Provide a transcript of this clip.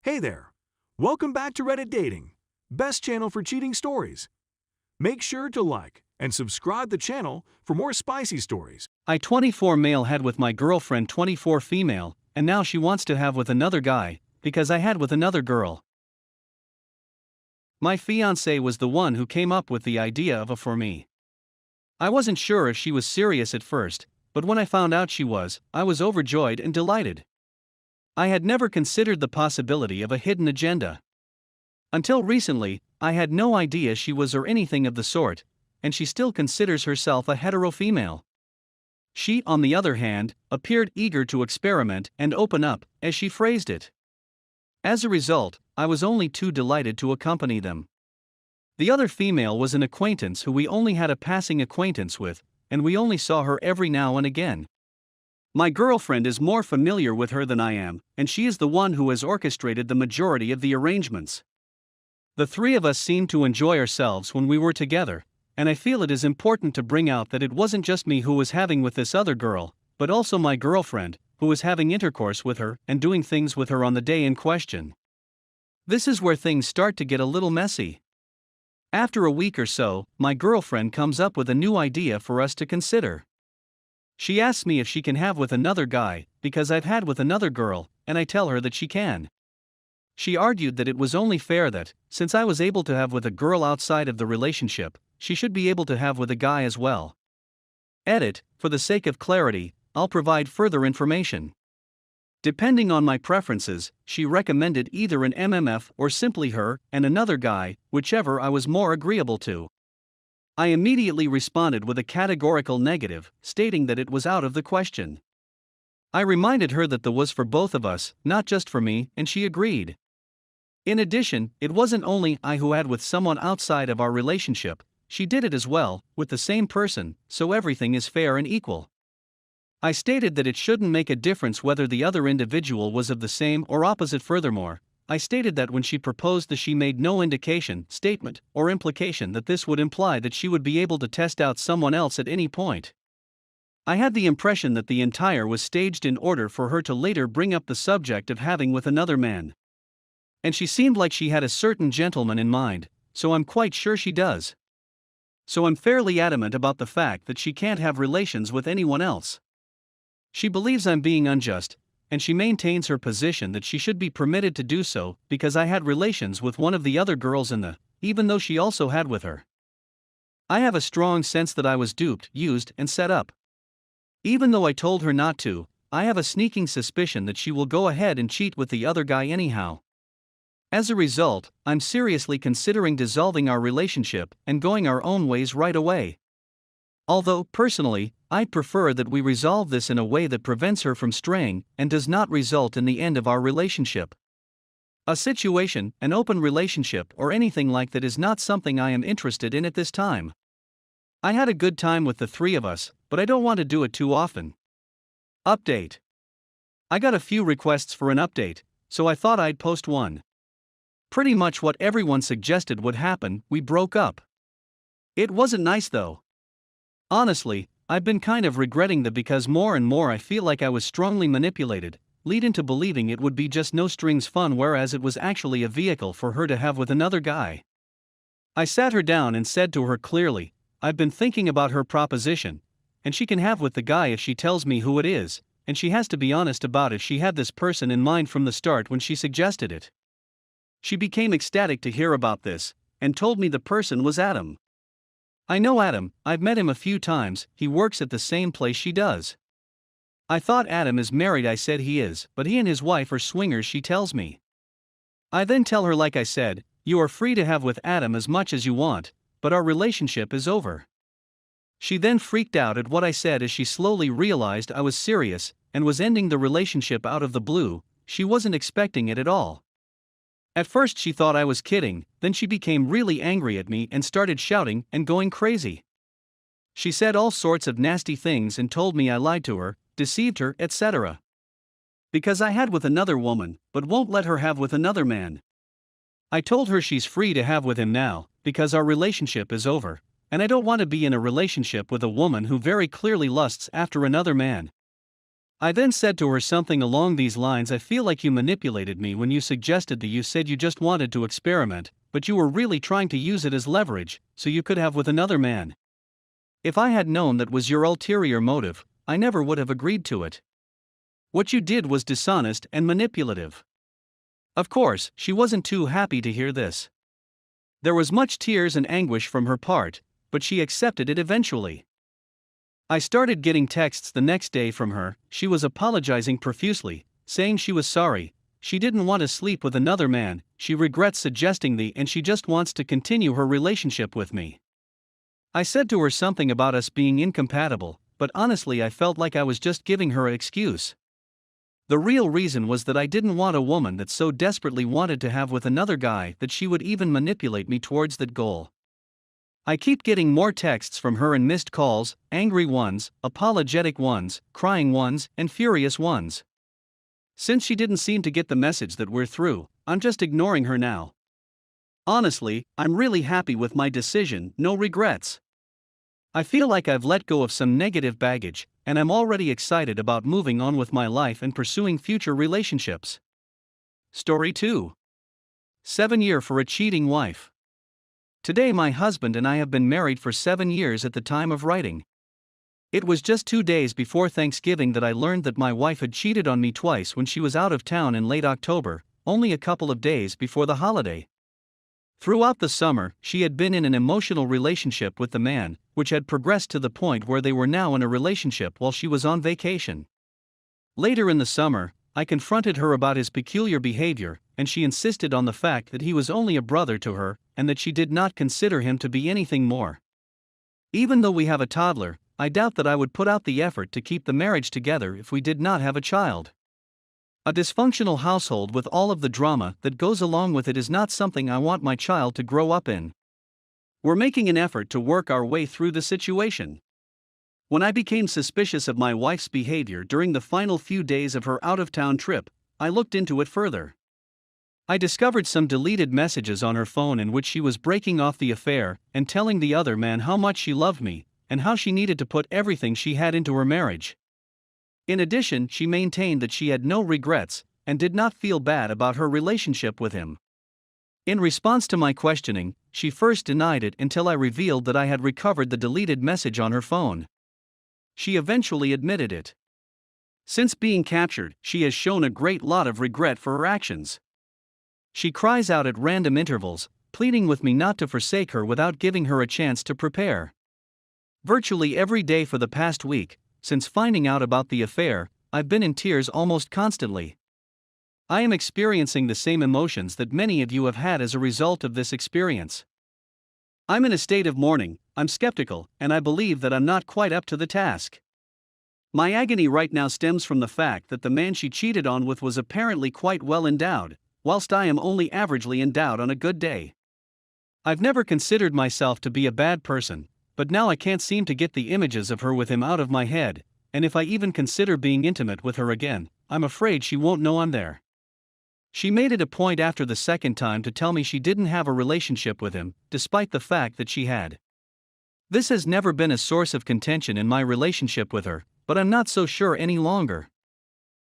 Hey there! Welcome back to Reddit Dating, best channel for cheating stories. Make sure to like and subscribe the channel for more spicy stories. I 24 male had with my girlfriend 24 female, and now she wants to have with another guy, because I had with another girl. My fiancée was the one who came up with the idea of a for me. I wasn't sure if she was serious at first, but when I found out she was, I was overjoyed and delighted. I had never considered the possibility of a hidden agenda. Until recently, I had no idea she was or anything of the sort, and she still considers herself a hetero female. She, on the other hand, appeared eager to experiment and open up, as she phrased it. As a result, I was only too delighted to accompany them. The other female was an acquaintance who we only had a passing acquaintance with, and we only saw her every now and again. My girlfriend is more familiar with her than I am, and she is the one who has orchestrated the majority of the arrangements. The three of us seemed to enjoy ourselves when we were together, and I feel it is important to bring out that it wasn't just me who was having with this other girl, but also my girlfriend, who was having intercourse with her and doing things with her on the day in question. This is where things start to get a little messy. After a week or so, my girlfriend comes up with a new idea for us to consider. She asks me if she can have with another guy, because I've had with another girl, and I tell her that she can. She argued that it was only fair that, since I was able to have with a girl outside of the relationship, she should be able to have with a guy as well. Edit, for the sake of clarity, I'll provide further information. Depending on my preferences, she recommended either an MMF or simply her and another guy, whichever I was more agreeable to. I immediately responded with a categorical negative, stating that it was out of the question. I reminded her that the was for both of us, not just for me, and she agreed. In addition, it wasn't only I who had with someone outside of our relationship, she did it as well, with the same person, so everything is fair and equal. I stated that it shouldn't make a difference whether the other individual was of the same or opposite. Furthermore, I stated that when she proposed that she made no indication, statement, or implication that this would imply that she would be able to test out someone else at any point. I had the impression that the entire was staged in order for her to later bring up the subject of having with another man. And she seemed like she had a certain gentleman in mind, so I'm quite sure she does. So I'm fairly adamant about the fact that she can't have relations with anyone else. She believes I'm being unjust, and she maintains her position that she should be permitted to do so because I had relations with one of the other girls even though she also had with her. I have a strong sense that I was duped, used, and set up. Even though I told her not to, I have a sneaking suspicion that she will go ahead and cheat with the other guy anyhow. As a result, I'm seriously considering dissolving our relationship and going our own ways right away. Although, personally, I'd prefer that we resolve this in a way that prevents her from straying and does not result in the end of our relationship. A situation, an open relationship, or anything like that is not something I am interested in at this time. I had a good time with the three of us, but I don't want to do it too often. Update. I got a few requests for an update, so I thought I'd post one. Pretty much what everyone suggested would happen, we broke up. It wasn't nice though. Honestly, I've been kind of regretting that because more and more I feel like I was strongly manipulated, lead into believing it would be just no strings fun whereas it was actually a vehicle for her to have with another guy. I sat her down and said to her clearly, I've been thinking about her proposition, and she can have with the guy if she tells me who it is, and she has to be honest about if she had this person in mind from the start when she suggested it. She became ecstatic to hear about this, and told me the person was Adam. I know Adam, I've met him a few times, he works at the same place she does. I thought Adam is married. I said he is, but he and his wife are swingers, she tells me. I then tell her like I said, you are free to have with Adam as much as you want, but our relationship is over. She then freaked out at what I said as she slowly realized I was serious, and was ending the relationship out of the blue. She wasn't expecting it at all. At first she thought I was kidding, then she became really angry at me and started shouting and going crazy. She said all sorts of nasty things and told me I lied to her, deceived her, etc. Because I had with another woman, but won't let her have with another man. I told her she's free to have with him now, because our relationship is over, and I don't want to be in a relationship with a woman who very clearly lusts after another man. I then said to her something along these lines: I feel like you manipulated me when you suggested that you said you just wanted to experiment, but you were really trying to use it as leverage, so you could have with another man. If I had known that was your ulterior motive, I never would have agreed to it. What you did was dishonest and manipulative. Of course, she wasn't too happy to hear this. There was much tears and anguish from her part, but she accepted it eventually. I started getting texts the next day from her. She was apologizing profusely, saying she was sorry, she didn't want to sleep with another man, she regrets suggesting the and she just wants to continue her relationship with me. I said to her something about us being incompatible, but honestly I felt like I was just giving her an excuse. The real reason was that I didn't want a woman that so desperately wanted to have with another guy that she would even manipulate me towards that goal. I keep getting more texts from her and missed calls, angry ones, apologetic ones, crying ones, and furious ones. Since she didn't seem to get the message that we're through, I'm just ignoring her now. Honestly, I'm really happy with my decision, no regrets. I feel like I've let go of some negative baggage, and I'm already excited about moving on with my life and pursuing future relationships. Story 2. 7 years for a cheating wife. Today my husband and I have been married for 7 years at the time of writing. It was just 2 days before Thanksgiving that I learned that my wife had cheated on me twice when she was out of town in late October, only a couple of days before the holiday. Throughout the summer, she had been in an emotional relationship with the man, which had progressed to the point where they were now in a relationship while she was on vacation. Later in the summer, I confronted her about his peculiar behavior, and she insisted on the fact that he was only a brother to her, and that she did not consider him to be anything more. Even though we have a toddler, I doubt that I would put out the effort to keep the marriage together if we did not have a child. A dysfunctional household with all of the drama that goes along with it is not something I want my child to grow up in. We're making an effort to work our way through the situation. When I became suspicious of my wife's behavior during the final few days of her out-of-town trip, I looked into it further. I discovered some deleted messages on her phone in which she was breaking off the affair and telling the other man how much she loved me, and how she needed to put everything she had into her marriage. In addition, she maintained that she had no regrets, and did not feel bad about her relationship with him. In response to my questioning, she first denied it until I revealed that I had recovered the deleted message on her phone. She eventually admitted it. Since being captured, she has shown a great lot of regret for her actions. She cries out at random intervals, pleading with me not to forsake her without giving her a chance to prepare. Virtually every day for the past week, since finding out about the affair, I've been in tears almost constantly. I am experiencing the same emotions that many of you have had as a result of this experience. I'm in a state of mourning, I'm skeptical, and I believe that I'm not quite up to the task. My agony right now stems from the fact that the man she cheated on with was apparently quite well endowed, whilst I am only averagely endowed on a good day. I've never considered myself to be a bad person, but now I can't seem to get the images of her with him out of my head, and if I even consider being intimate with her again, I'm afraid she won't know I'm there. She made it a point after the second time to tell me she didn't have a relationship with him, despite the fact that she had. This has never been a source of contention in my relationship with her, but I'm not so sure any longer.